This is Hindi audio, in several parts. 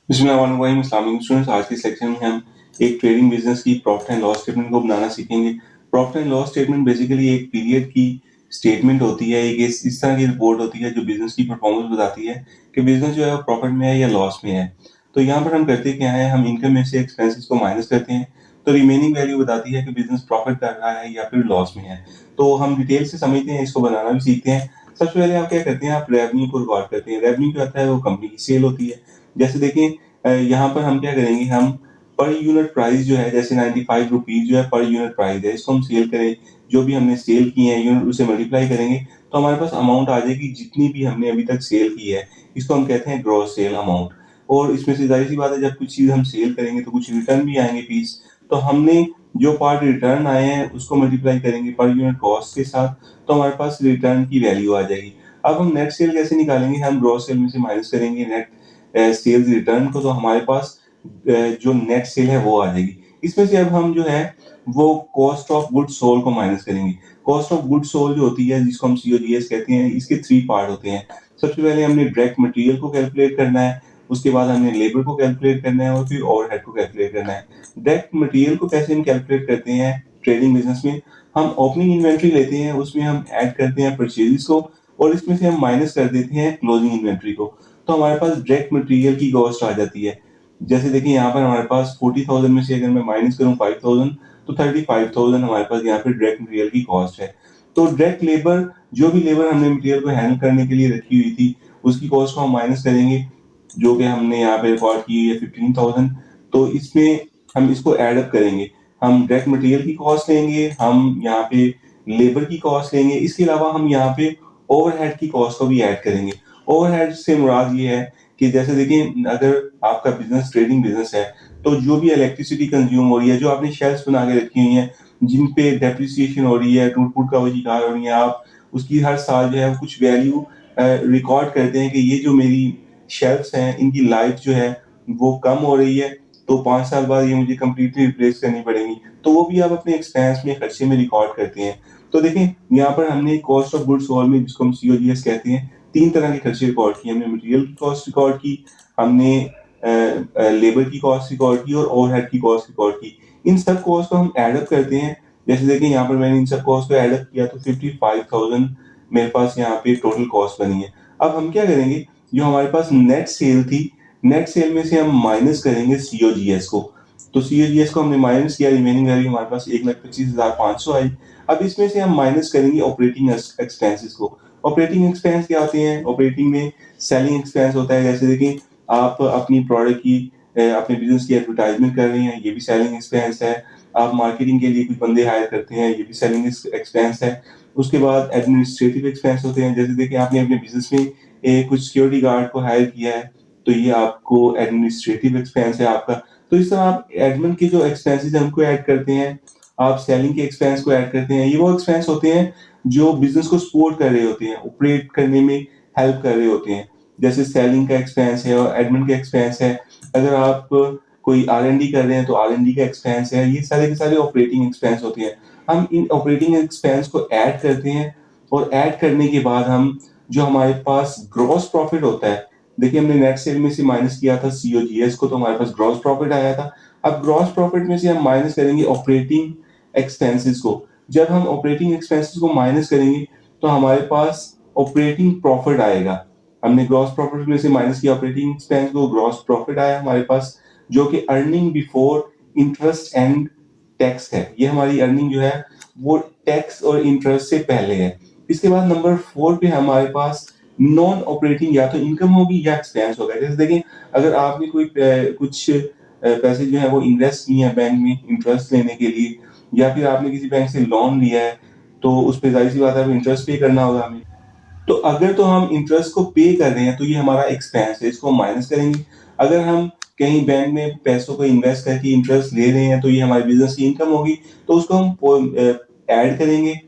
बिस्मिल्लाहिर्रहमानिर्रहीम। अस्सलाम वालेकुम स्टूडेंट्स, आज के सेक्शन में हम एक ट्रेडिंग बिजनेस की प्रॉफिट एंड लॉस स्टेटमेंट को बनाना सीखेंगे। Profit and loss statement basically एक पीरियड की स्टेटमेंट होती है, एक इस तरह की रिपोर्ट होती है जो बिजनेस की परफॉर्मेंस बताती है कि बिजनेस जो है वो प्रॉफिट में है या लॉस में है। तो यहाँ पर हम करते क्या है, हम इनकम में से एक्सपेंसेस को माइनस करते हैं, तो रिमेनिंग वैल्यू बताती है कि बिजनेस प्रॉफिट कर रहा है या फिर लॉस में है। तो हम डिटेल से समझते हैं, इसको बनाना भी सीखते हैं। सबसे पहले आप क्या करते हैं, आप रेवेन्यू को रिकॉर्ड करते हैं। रेवेन्यू क्या होता है, वो कंपनी की सेल होती है। जैसे देखिए यहाँ पर हम क्या करेंगे, हम पर यूनिट प्राइस जो है, जैसे 95 रुपीज जो है पर यूनिट प्राइस है, इसको हम सेल करें, जो भी हमने सेल की है यूनिट उसे मल्टीप्लाई करेंगे तो हमारे पास अमाउंट आ जाएगी जितनी भी हमने अभी तक सेल की है। इसको हम कहते हैं ग्रॉस सेल अमाउंट। और इसमें से जाहिर सी बात है, जब कुछ चीज हम सेल करेंगे तो कुछ रिटर्न भी आएंगे पीस। तो हमने जो पार्ट रिटर्न आए हैं उसको मल्टीप्लाई करेंगे पर यूनिट कॉस्ट के साथ, तो हमारे पास रिटर्न की वैल्यू आ जाएगी। अब हम नेट सेल कैसे निकालेंगे, हम ग्रॉस सेल में से माइनस करेंगे नेट सेल्स रिटर्न को, तो हमारे पास जो नेट सेल है वो आ जाएगी। इसमें से अब हम जो है वो कॉस्ट ऑफ गुड सोल्ड को माइनस करेंगे। कॉस्ट ऑफ गुड सोल्ड जो होती है, जिसको हम सीओजीएस कहते हैं, इसके 3 पार्ट होते हैं। सबसे पहले हमने डायरेक्ट मटेरियल को कैलकुलेट करना है, उसके बाद हमने लेबर को कैलकुलेट करना है और फिर ओवरहेड को कैलकुलेट करना है। डायरेक्ट मटेरियल को कैसे हम कैलकुलेट करते हैं ट्रेडिंग बिजनेस में, हम ओपनिंग इन्वेंट्री लेते हैं, उसमें हम ऐड करते हैं परचेजेस को और इसमें से हम माइनस कर देते हैं क्लोजिंग इन्वेंट्री को, तो हमारे पास डायरेक्ट मटेरियल की कॉस्ट आ जाती है। जैसे देखिए यहाँ पर हमारे पास 40,000 में से अगर मैं माइनस करूँ 5,000, तो 35,000 हमारे पास यहाँ पे डायरेक्ट मटेरियल की कॉस्ट है। तो डायरेक्ट लेबर, जो भी लेबर हमने मटेरियल को हैंडल करने के लिए रखी हुई थी, उसकी कॉस्ट को हम माइनस करेंगे, जो कि हमने यहाँ पे रिकॉर्ड की है 15,000। तो इसमें हम इसको एड अप करेंगे, हम डायरेक्ट मटेरियल की कॉस्ट लेंगे, हम यहाँ पे लेबर की कॉस्ट लेंगे, इसके अलावा हम यहाँ पे ओवरहेड की कॉस्ट को भी ऐड करेंगे। ओवरहेड से मुराद ये है कि जैसे देखिए, अगर आपका बिजनेस ट्रेडिंग बिजनेस है, तो जो भी इलेक्ट्रिसिटी कंज्यूम हो रही है, जो आपने शेल्फ्स बना के रखी हुई हैं, जिन पे डेप्रिसिएशन हो रही है, टूट फूट का वो शिकार हो रही है, आप उसकी हर साल जो है कुछ वैल्यू रिकॉर्ड करते हैं कि ये जो मेरी शेल्फ्स हैं इनकी लाइफ जो है वो कम हो रही है, तो 5 साल बाद ये मुझे कंप्लीटली रिप्लेस करनी पड़ेगी, तो वो भी आप अपने एक्सपेंस में खर्चे में रिकॉर्ड करते हैं। तो देखें, यहाँ पर हमने कॉस्ट ऑफ गुड्स सोल्ड में, जिसको हम सीओजीएस कहते हैं, 3 तरह के खर्चे रिकॉर्ड किए। हमने मटेरियल की कॉस्ट रिकॉर्ड की, हमने लेबर की कॉस्ट रिकॉर्ड की और ओवरहेड की कॉस्ट रिकॉर्ड की। इन सब कॉस्ट को हम एड अप करते हैं। जैसे देखिए यहाँ पर मैंने इन सब कॉस्ट को एड अप किया तो 55,000 मेरे पास यहाँ पे टोटल कॉस्ट बनी है। अब हम क्या करेंगे, जो हमारे पास नेट सेल थी, नेट सेल में से हम माइनस करेंगे सीओजीएस को। तो सीओजीएस को हमने माइनस किया, रिमेनिंग वैल्यू हमारे पास 1,25,500 आई। अब इसमें से हम माइनस करेंगे ऑपरेटिंग एक्सपेंसेस को। ऑपरेटिंग एक्सपेंस क्या होते हैं, ऑपरेटिंग में सेलिंग एक्सपेंस होता है। जैसे देखिए, आप अपनी प्रोडक्ट की, अपने बिजनेस की एडवर्टाइजमेंट कर रहे हैं, ये भी सेलिंग एक्सपेंस है। आप मार्केटिंग के लिए कुछ बंदे हायर करते हैं, ये भी सेलिंग एक्सपेंस है। उसके बाद एडमिनिस्ट्रेटिव एक्सपेंस होते हैं। जैसे देखिए, आपने अपने बिजनेस में कुछ सिक्योरिटी गार्ड को हायर किया है, तो ये आपको एडमिनिस्ट्रेटिव एक्सपेंस है आपका। तो इस तरह आप एडमिन के जो एक्सपेंसेस हैं उनको ऐड करते हैं, आप सेलिंग के एक्सपेंस को ऐड करते हैं। ये वो एक्सपेंस होते हैं जो बिजनेस को सपोर्ट कर रहे होते हैं, ऑपरेट करने में हेल्प कर रहे होते हैं। जैसे सेलिंग का एक्सपेंस है और एडमिन का एक्सपेंस है। अगर आप कोई आर&डी कर रहे हैं तो आर&डी का एक्सपेंस है। ये सारे के सारे ऑपरेटिंग एक्सपेंस होते हैं। हम इन ऑपरेटिंग एक्सपेंस को ऐड करते हैं और ऐड करने के बाद हम, जो हमारे पास ग्रॉस प्रॉफिट होता है, देखिए हमने नेट सेल में से माइनस किया था सीओजीएस को, तो हमारे पास ग्रॉस प्रॉफिट आया था। अब ग्रॉस प्रॉफिट में से हम माइनस करेंगे ऑपरेटिंग एक्सपेंसेस को। जब हम ऑपरेटिंग एक्सपेंसेस को माइनस करेंगे तो हमारे पास ऑपरेटिंग प्रॉफिट आएगा। हमने ग्रॉस प्रॉफिट में से माइनस किया ऑपरेटिंग एक्सपेंस को, ग्रॉस प्रॉफिट आया हमारे पास, जो कि earning before interest and tax है। ये हमारी अर्निंग जो है वो टैक्स और इंटरेस्ट से पहले है। इसके बाद नंबर 4 पे हमारे पास नॉन ऑपरेटिंग या तो इनकम होगी या एक्सपेंस होगा। जैसे देखिए, अगर आपने कोई कुछ पैसे जो है वो इन्वेस्ट किए हैं बैंक में इंटरेस्ट लेने के लिए, या फिर आपने किसी बैंक से लोन लिया है, तो उस पे जाहिर सी बात है इंटरेस्ट पे करना होगा हमें। तो अगर तो हम इंटरेस्ट को पे कर रहे हैं तो ये हमारा एक्सपेंस है, इसको माइनस करेंगे। अगर हम कहीं बैंक में पैसों को इन्वेस्ट करके इंटरेस्ट ले रहे हैं तो ये हमारे बिजनेस की इनकम होगी, तो उसको हम ऐड करेंगे।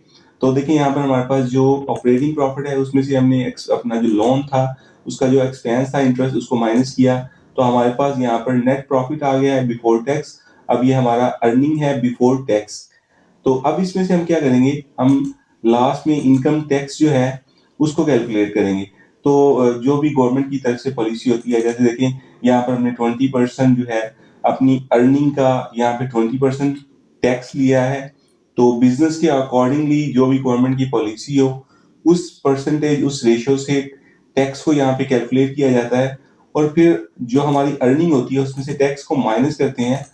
तो देखिए यहाँ पर हमारे पास जो ऑपरेटिंग प्रॉफिट है उसमें से हमने अपना जो लोन था उसका जो एक्सपेंस था इंटरेस्ट, उसको माइनस किया, तो हमारे पास यहाँ पर नेट प्रॉफिट आ गया है बिफोर टैक्स। अब ये हमारा अर्निंग है बिफोर टैक्स। तो अब इसमें से हम क्या करेंगे, हम लास्ट में इनकम टैक्स जो है उसको कैलकुलेट करेंगे। तो जो भी गवर्नमेंट की तरफ से पॉलिसी होती है, जैसे देखें यहाँ पर हमने 20% जो है अपनी अर्निंग का यहाँ पे 20% टैक्स लिया है। तो बिजनेस के अकॉर्डिंगली जो भी गवर्नमेंट की पॉलिसी हो, उस परसेंटेज, उस रेशियो से टैक्स को यहाँ पे कैलकुलेट किया जाता है और फिर जो हमारी अर्निंग होती है उसमें से टैक्स को माइनस करते हैं,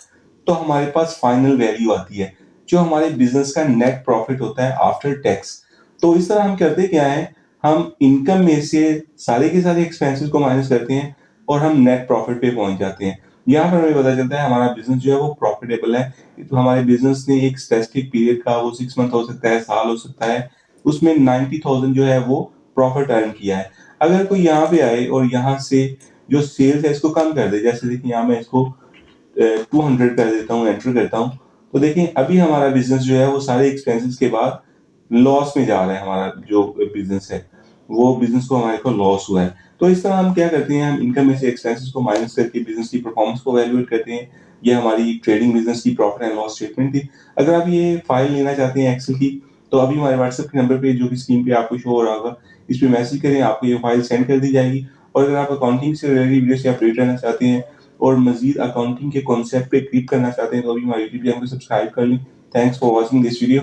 तो हमारे पास फाइनल वैल्यू आती है जो हमारे बिजनेस का नेट प्रॉफिट होता है आफ्टर टैक्स। तो इस तरह हम करते क्या है, हम इनकम में से सारे के सारे एक्सपेंसेस को माइनस करते हैं और हम नेट प्रॉफिट पे पहुंच जाते हैं। यहाँ पर हमें पता चलता है हमारा बिजनेस जो है वो प्रॉफिटेबल है। तो हमारे बिजनेस ने एक स्पेसिफिक पीरियड का, वो 6 मंथ हो सकता है, साल हो सकता है, उसमें 90,000 जो है वो प्रॉफिट अर्न किया है। अगर कोई यहाँ पे आए और यहाँ से जो सेल्स है इसको कम कर दे, जैसे देखिए यहाँ मैं इसको 200 कर देता हूँ, एंटर करता हूँ, तो देखें अभी हमारा बिजनेस जो है वो सारे एक्सपेंसेस के बाद लॉस में जा रहा है। हमारा जो बिजनेस है वो बिजनेस को हमारे को लॉस हुआ है। तो इस तरह हम क्या करते हैं, हम इनकम में से एक्सपेंसेस को माइनस करके बिजनेस की परफॉर्मेंस को वैल्यूएट करते हैं। ये हमारी ट्रेडिंग बिजनेस की प्रॉफिट एंड लॉस स्टेटमेंट थी। अगर आप ये फाइल लेना चाहते हैं एक्सेल की, तो अभी हमारे व्हाट्सएप के नंबर पे जो कि स्क्रीन पे आपको शो हो रहा होगा, इस पे मैसेज करें, आपको ये फाइल सेंड कर दी जाएगी। और अगर आप अकाउंटिंग से रिलेटेड वीडियो से अपडेट रहना चाहते हैं और मजीद अकाउंटिंग के कॉन्सेप्ट पे क्लिक करना चाहते हैं, तो अभी हमारे यूट्यूब चैनल को सब्सक्राइब कर लें। Thanks for watching this video.